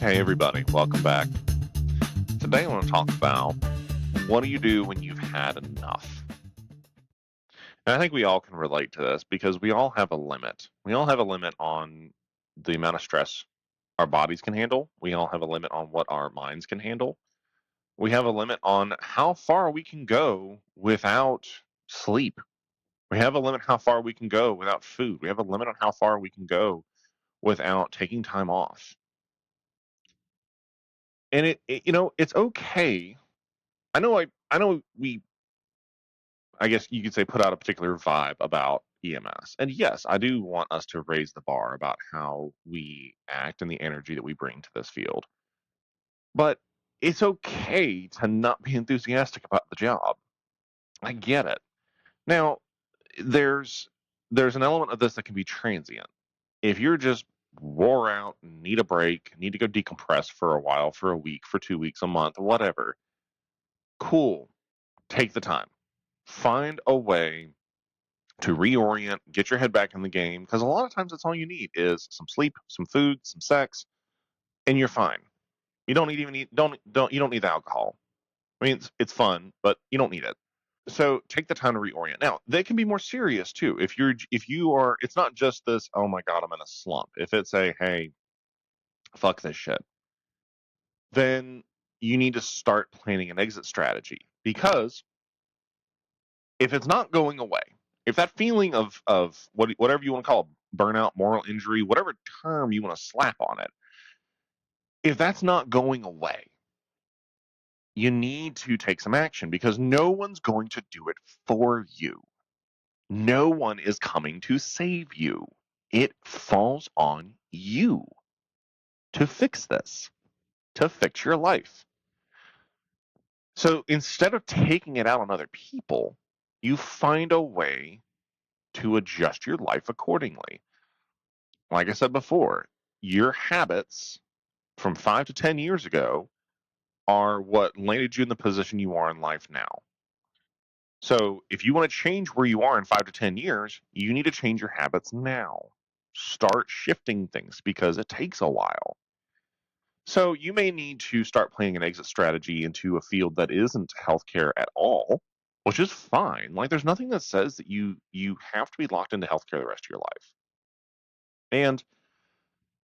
Hey everybody, welcome back. Today I want to talk about what do you do when you've had enough? And I think we all can relate to this because we all have a limit. We all have a limit on the amount of stress our bodies can handle. We all have a limit on what our minds can handle. We have a limit on how far we can go without sleep. We have a limit how far we can go without food. We have a limit on how far we can go without taking time off. And it's okay. I know I guess you could say put out a particular vibe about EMS. And yes, I do want us to raise the bar about how we act and the energy that we bring to this field. But it's okay to not be enthusiastic about the job. I get it. Now, there's there's an element of this that can be transient. If you're just wore out, need a break, need to go decompress for a while, for a week, for 2 weeks, a month, whatever, cool. Take the time. Find a way to reorient, get your head back in the game, because a lot of times that's all you need is some sleep, some food, some sex, and you're fine. You don't need even need don't you don't need the alcohol. I mean, it's fun, but you don't need it. So take the time to reorient. Now, they can be more serious too. If you are, it's not just this, oh my God, I'm in a slump. If it's a, hey, fuck this shit, then you need to start planning an exit strategy. Because if it's not going away, if that feeling of whatever you want to call it, burnout, moral injury, whatever term you want to slap on it, if that's not going away, you need to take some action because no one's going to do it for you. No one is coming to save you. It falls on you to fix this, to fix your life. So instead of taking it out on other people, you find a way to adjust your life accordingly. Like I said before, your habits from 5 to 10 years ago are what landed you in the position you are in life now. So if you want to change where you are in 5 to 10 years, you need to change your habits now. Start shifting things because it takes a while. So you may need to start planning an exit strategy into a field that isn't healthcare at all, which is fine. Like there's nothing that says that you have to be locked into healthcare the rest of your life. And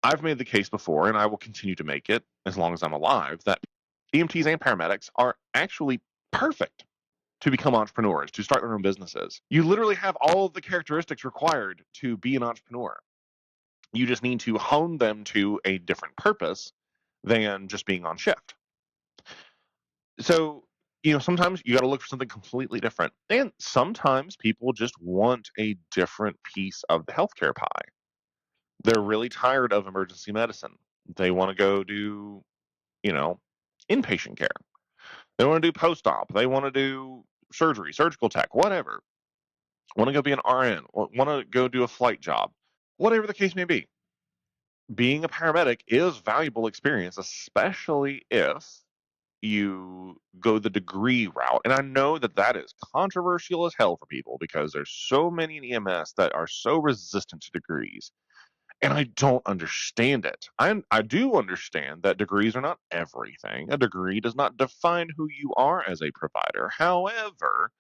I've made the case before, and I will continue to make it as long as I'm alive, that EMTs and paramedics are actually perfect to become entrepreneurs, to start their own businesses. You literally have all of the characteristics required to be an entrepreneur. You just need to hone them to a different purpose than just being on shift. So, sometimes you got to look for something completely different. And sometimes people just want a different piece of the healthcare pie. They're really tired of emergency medicine. They want to go do, you know, inpatient care. They want to do post op. They want to do surgery, surgical tech, whatever. Want to go be an RN. Want to go do a flight job. Whatever the case may be. Being a paramedic is valuable experience, especially if you go the degree route. And I know that that is controversial as hell for people because there's so many in EMS that are so resistant to degrees. And I don't understand it. I do understand that degrees are not everything. A degree does not define who you are as a provider. However,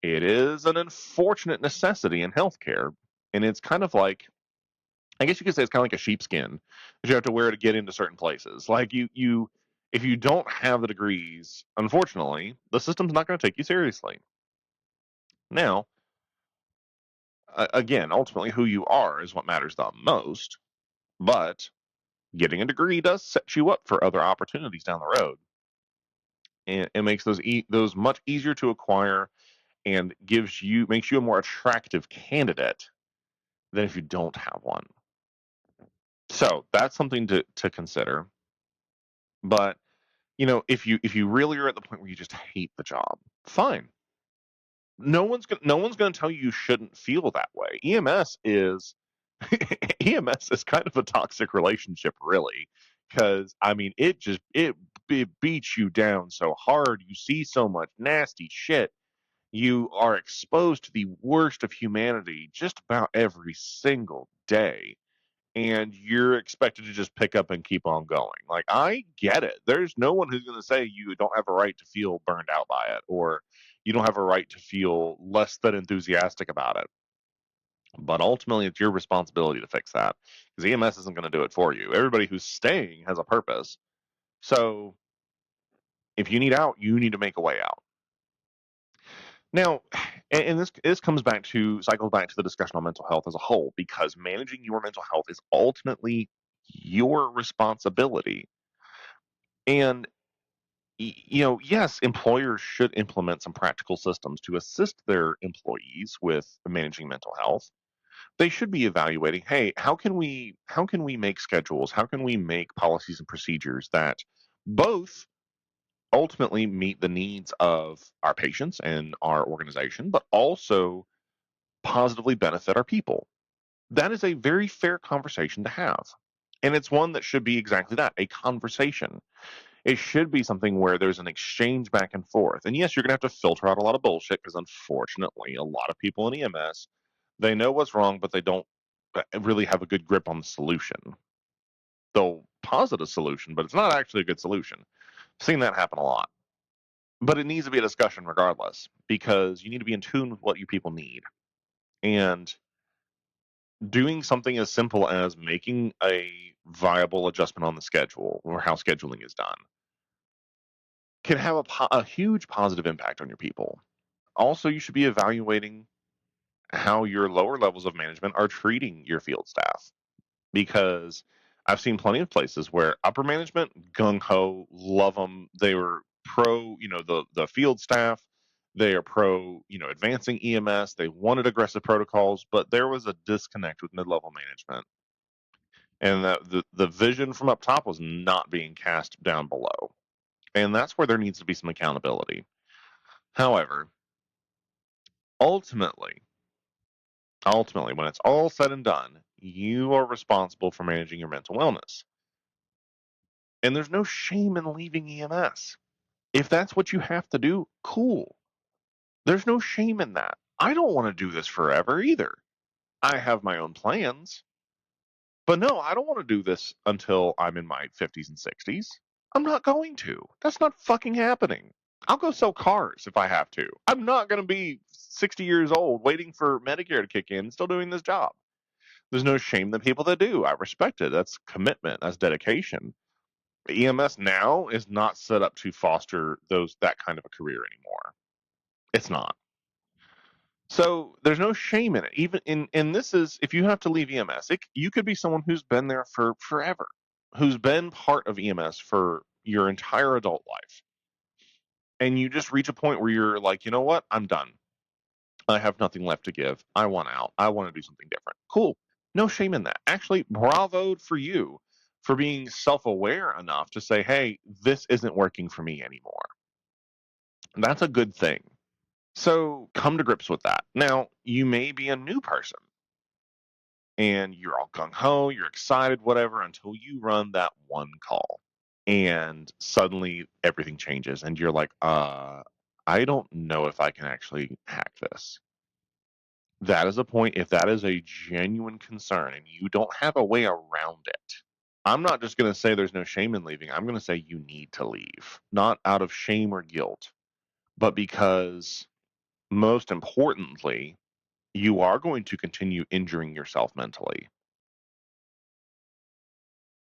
it is an unfortunate necessity in healthcare. And it's kind of like, I guess you could say it's kind of like a sheepskin that you have to wear to get into certain places. Like if you don't have the degrees, unfortunately, the system's not going to take you seriously. Now, again, ultimately, who you are is what matters the most. But getting a degree does set you up for other opportunities down the road, and it makes those much easier to acquire, and makes you a more attractive candidate than if you don't have one. So that's something to consider. But if you really are at the point where you just hate the job, fine. No one's gonna tell you shouldn't feel that way. EMS is kind of a toxic relationship, really, because I mean, it beats you down so hard. You see so much nasty shit. You are exposed to the worst of humanity just about every single day, and you're expected to just pick up and keep on going. Like, I get it. There's no one who's going to say you don't have a right to feel burned out by it, or you don't have a right to feel less than enthusiastic about it. But ultimately, it's your responsibility to fix that, because EMS isn't going to do it for you. Everybody who's staying has a purpose. So if you need out, you need to make a way out. Now, and this comes back to cycles back to the discussion on mental health as a whole, because managing your mental health is ultimately your responsibility. And yes, employers should implement some practical systems to assist their employees with managing mental health. They should be evaluating, hey, how can we make schedules? How can we make policies and procedures that both ultimately meet the needs of our patients and our organization, but also positively benefit our people? That is a very fair conversation to have. And it's one that should be exactly that, a conversation. It should be something where there's an exchange back and forth. And yes, you're going to have to filter out a lot of bullshit, because unfortunately, a lot of people in EMS, they know what's wrong, but they don't really have a good grip on the solution. They'll posit a solution, but it's not actually a good solution. I've seen that happen a lot. But it needs to be a discussion regardless, because you need to be in tune with what you people need. And doing something as simple as making a viable adjustment on the schedule, or how scheduling is done, can have a huge positive impact on your people. Also, you should be evaluating how your lower levels of management are treating your field staff, because I've seen plenty of places where upper management, gung ho, love them. They were pro, the field staff. They are pro, advancing EMS. They wanted aggressive protocols, but there was a disconnect with mid-level management, and the vision from up top was not being cast down below. And that's where there needs to be some accountability. However, ultimately, when it's all said and done, you are responsible for managing your mental wellness. And there's no shame in leaving EMS. If that's what you have to do, cool. There's no shame in that. I don't want to do this forever either. I have my own plans. But no, I don't want to do this until I'm in my 50s and 60s. I'm not going to. That's not fucking happening. I'll go sell cars if I have to. I'm not going to be 60 years old waiting for Medicare to kick in and still doing this job. There's no shame in the people that do. I respect it. That's commitment. That's dedication. EMS now is not set up to foster that kind of a career anymore. It's not. So there's no shame in it. Even in this is, if you have to leave EMS, you could be someone who's been there for forever, who's been part of EMS for your entire adult life, and you just reach a point where you're like, you know what, I'm done. I have nothing left to give. I want out. I want to do something different. Cool. No shame in that. Actually, bravo for you for being self-aware enough to say, hey, this isn't working for me anymore. That's a good thing. So come to grips with that. Now, you may be a new person and you're all gung ho, you're excited, whatever, until you run that one call. And suddenly everything changes and you're like, I don't know if I can actually hack this. That is a point, if that is a genuine concern and you don't have a way around it, I'm not just going to say there's no shame in leaving. I'm going to say you need to leave, not out of shame or guilt, but because, most importantly, you are going to continue injuring yourself mentally.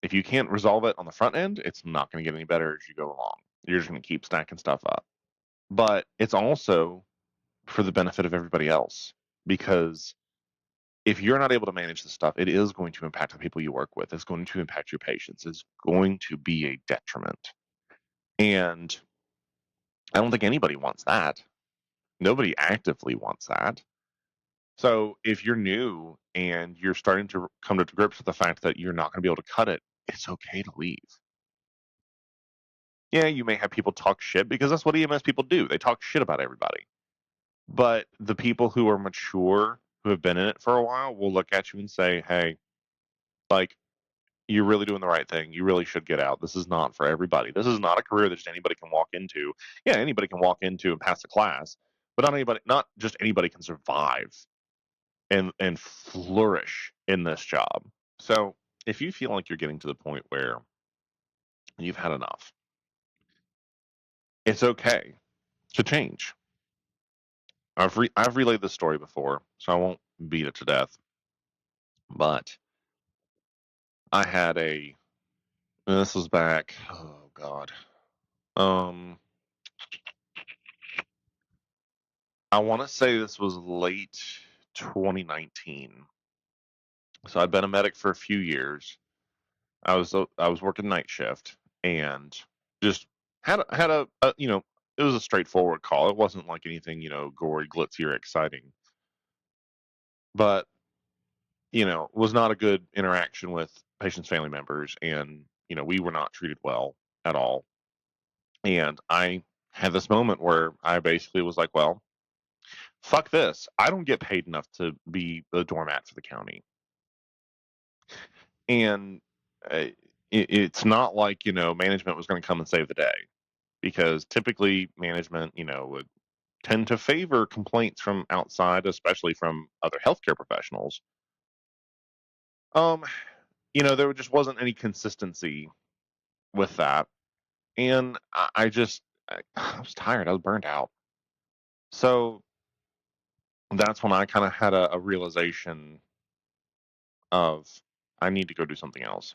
If you can't resolve it on the front end, it's not going to get any better as you go along. You're just going to keep stacking stuff up. But it's also for the benefit of everybody else, because if you're not able to manage this stuff, it is going to impact the people you work with. It's going to impact your patients. It's going to be a detriment. And I don't think anybody wants that. Nobody actively wants that. So if you're new and you're starting to come to grips with the fact that you're not going to be able to cut it, it's okay to leave. Yeah, you may have people talk shit, because that's what EMS people do. They talk shit about everybody. But the people who are mature, who have been in it for a while, will look at you and say, hey, like, you're really doing the right thing. You really should get out. This is not for everybody. This is not a career that just anybody can walk into. Yeah, anybody can walk into and pass the class, but not just anybody can survive and flourish in this job. So if you feel like you're getting to the point where you've had enough, it's okay to change. I've relayed this story before, so I won't beat it to death. But I had this was back, oh God, um, I want to say this was late 2019. So I'd been a medic for a few years. I was working night shift and just had a it was a straightforward call. It wasn't like anything gory, glitzy, or exciting, but was not a good interaction with patients' family members, and we were not treated well at all. And I had this moment where I basically was like, well, fuck this. I don't get paid enough to be the doormat for the county. And it's not like, management was going to come and save the day, because typically management, would tend to favor complaints from outside, especially from other healthcare professionals. Um, there just wasn't any consistency with that. And I was tired. I was burned out. So that's when I kind of had a realization of I need to go do something else.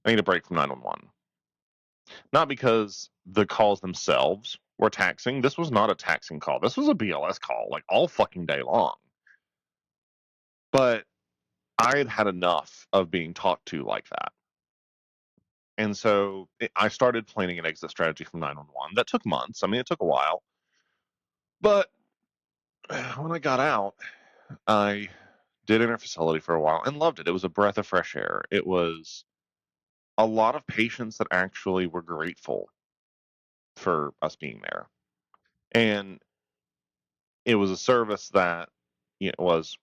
I need a break from 911. Not because the calls themselves were taxing. This was not a taxing call. This was a BLS call, like all fucking day long. But I had had enough of being talked to like that. And so I started planning an exit strategy from 911 that took months. I mean, it took a while. But when I got out, I did interfacility for a while and loved it. It was a breath of fresh air. It was a lot of patients that actually were grateful for us being there. And it was a service that was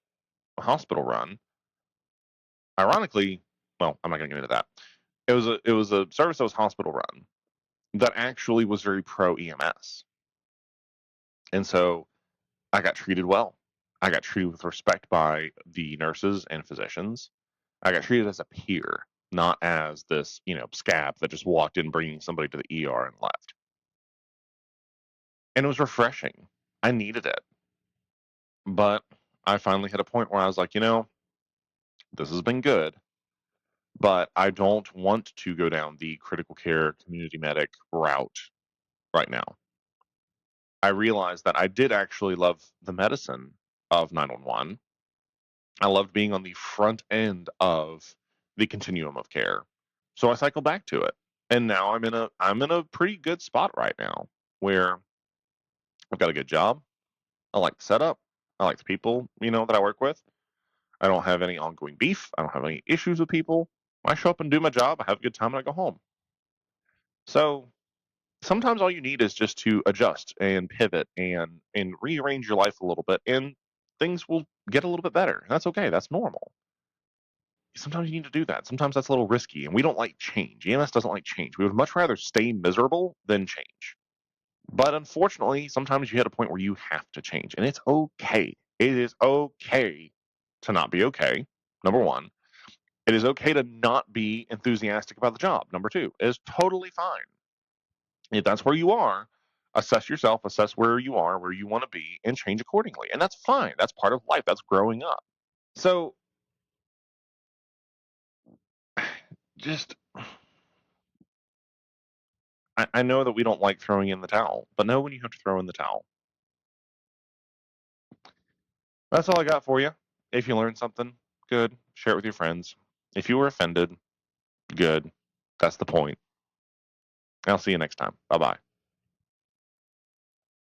hospital run. Ironically, well, I'm not going to get into that. It was a service that was hospital run that actually was very pro EMS. And so I got treated well. I got treated with respect by the nurses and physicians. I got treated as a peer, not as this, scab that just walked in bringing somebody to the ER and left. And it was refreshing. I needed it. But I finally hit a point where I was like, this has been good, but I don't want to go down the critical care community medic route right now. I realized that I did actually love the medicine of 911. I loved being on the front end of the continuum of care. So I cycled back to it. And now I'm in a pretty good spot right now where I've got a good job. I like the setup. I like the people, that I work with. I don't have any ongoing beef. I don't have any issues with people. I show up and do my job. I have a good time and I go home. So sometimes all you need is just to adjust and pivot and rearrange your life a little bit, and things will get a little bit better. That's okay. That's normal. Sometimes you need to do that. Sometimes that's a little risky, and we don't like change. EMS doesn't like change. We would much rather stay miserable than change. But unfortunately, sometimes you hit a point where you have to change, and it's okay. It is okay to not be okay. Number one, it is okay to not be enthusiastic about the job. Number two, it is totally fine. If that's where you are, assess yourself, assess where you are, where you want to be, and change accordingly. And that's fine. That's part of life. That's growing up. So just, I know that we don't like throwing in the towel, but know when you have to throw in the towel. That's all I got for you. If you learned something, good. Share it with your friends. If you were offended, good. That's the point. I'll see you next time. Bye bye.